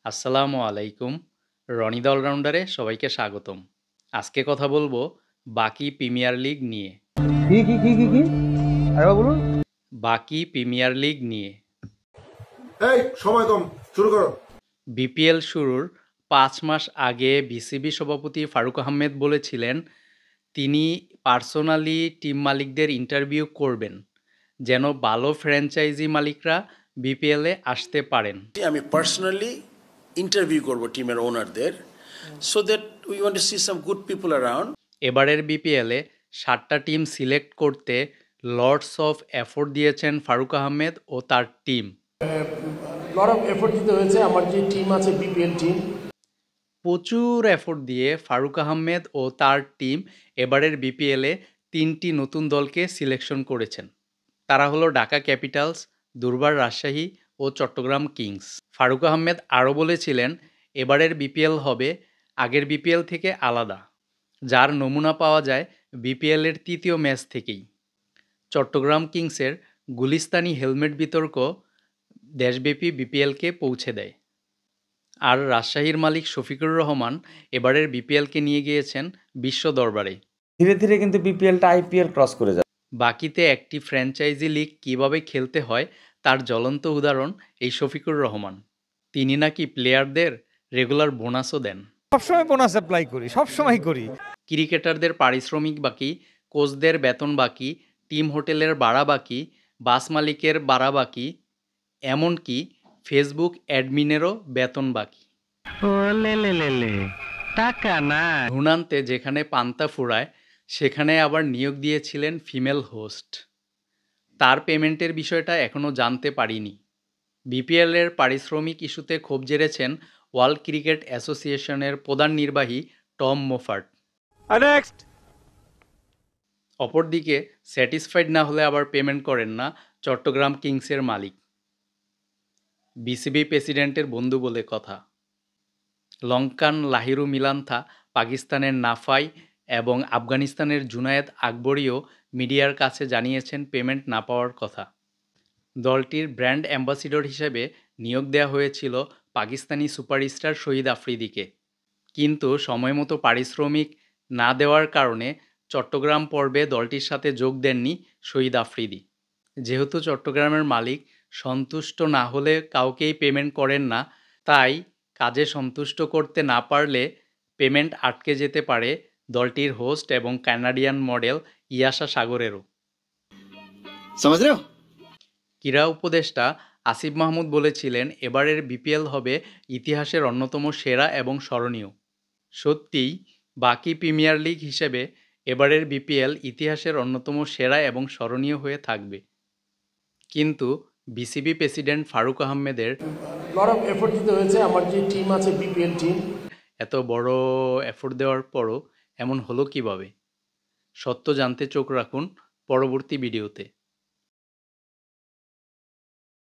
আসসালামু আলাইকুম। রনি দ্য অলরাউন্ডারে সবাইকে স্বাগতম। আজকে কথা বলবো বাকি প্রিমিয়ার লিগ নিয়ে। কি? আরেকবার বলুন। বাকি প্রিমিয়ার লিগ নিয়ে। এই সময় কম, শুরু করো। বিপিএল শুরুর ৫ মাস আগে বিসিবি সভাপতি ফারুক আহমেদ বলেছিলেন তিনি পার্সোনালি টিম মালিকদের ইন্টারভিউ করবেন যেন ভালো ফ্র্যাঞ্চাইজি মালিকরা বিপিএলে আসতে পারেন। আমি পার্সোনালি ইন্টারভিউ করব টিমের ওনারদের so that we want to see some good people around. এবারের বিপিএলে ৭টা টিম সিলেক্ট করতে লর্ডস অফ এফোর্ট দিয়েছেন ফারুক আহমেদ ও তার টিম। লট অফ এফোর্ট দিতে হয়েছে। আমার যে টিম আছে বিপিএল টিম, প্রচুর এফোর্ট দিয়ে ফারুক আহমেদ ও তার টিম এবারের বিপিএলে ৩টি নতুন দলকে সিলেকশন করেছেন। তারা হলো ঢাকা ক্যাপিটালস, দুর্বার রাজশাহী ও চট্টগ্রাম কিংস। ফারুক আহমেদ আরও বলেছিলেন এবারের বিপিএল হবে আগের বিপিএল থেকে আলাদা, যার নমুনা পাওয়া যায় বিপিএলের তৃতীয় ম্যাচ থেকেই। চট্টগ্রাম কিংসের গুলিস্তানি হেলমেট বিতর্ক দেশব্যাপী বিপিএলকে পৌঁছে দেয়। আর রাজশাহীর মালিক শফিকুর রহমান এবারের বিপিএলকে নিয়ে গিয়েছেন বিশ্ব দরবারে। ধীরে ধীরে কিন্তু বিপিএলটা আইপিএল ক্রস করে যাবে। বাকিতে একটি ফ্র্যাঞ্চাইজি লিগ কীভাবে খেলতে হয় তার জ্বলন্ত উদাহরণ এই শফিকুর রহমান। তিনি নাকি প্লেয়ারদের রেগুলার বোনাসও দেন। সবসময় বোনাস অ্যাপ্লাই করি, সবসময় করি। ক্রিকেটারদের পারিশ্রমিক বাকি, কোচদের বেতন বাকি, টিম হোটেলের ভাড়া বাকি, বাস মালিকের ভাড়া বাকি, এমনকি ফেসবুক অ্যাডমিনেরও বেতন বাকি। টাকা না। ঘুণান্তে যেখানে পান্তা ফুরায় সেখানে আবার নিয়োগ দিয়েছিলেন ফিমেল হোস্ট। তার পেমেন্টের বিষয়টা এখনও জানতে পারিনি। বিপিএলের পারিশ্রমিক ইস্যুতে ক্ষোভ ঝেড়েছেন ওয়ার্ল্ড ক্রিকেট অ্যাসোসিয়েশনের প্রধান নির্বাহী টম মোফার্ট। অপরদিকে স্যাটিসফাইড না হলে আবার পেমেন্ট করেন না চট্টগ্রাম কিংসের মালিক। বিসিবি প্রেসিডেন্টের বন্ধু বলে কথা। লঙ্কান লাহিরু মিলান্থা, পাকিস্তানের নাফাই এবং আফগানিস্তানের জুনায়েদ আকবরীও মিডিয়ার কাছে জানিয়েছেন পেমেন্ট না পাওয়ার কথা। দলটির ব্র্যান্ড অ্যাম্বাসিডর হিসেবে নিয়োগ দেওয়া হয়েছিল পাকিস্তানি সুপারস্টার শহীদ আফ্রিদিকে, কিন্তু সময়মতো পারিশ্রমিক না দেওয়ার কারণে চট্টগ্রাম পর্বে দলটির সাথে যোগ দেননি শহীদ আফ্রিদি। যেহেতু চট্টগ্রামের মালিক সন্তুষ্ট না হলে কাউকেই পেমেন্ট করেন না, তাই কাজে সন্তুষ্ট করতে না পারলে পেমেন্ট আটকে যেতে পারে দলটির হোস্ট এবং কানাডিয়ান মডেল ইয়াশা সাগরেরও। ক্রীড়া উপদেষ্টা আসিফ মাহমুদ বলেছিলেন এবারের বিপিএল হবে ইতিহাসের অন্যতম সেরা এবং স্মরণীয়। সত্যিই বাকি প্রিমিয়ার লিগ হিসেবে এবারের বিপিএল ইতিহাসের অন্যতম সেরা এবং স্মরণীয় হয়ে থাকবে। কিন্তু বিসিবি প্রেসিডেন্ট ফারুক আহমেদের লট অফ এফোর্ট দিতে হয়েছে। আমার যে টিম আছে বিপিএল টিম, এত বড় এফোর্ট দেওয়ার পরও এমন হলো কিভাবে? সত্য জানতে চোখ রাখুন পরবর্তী ভিডিওতে।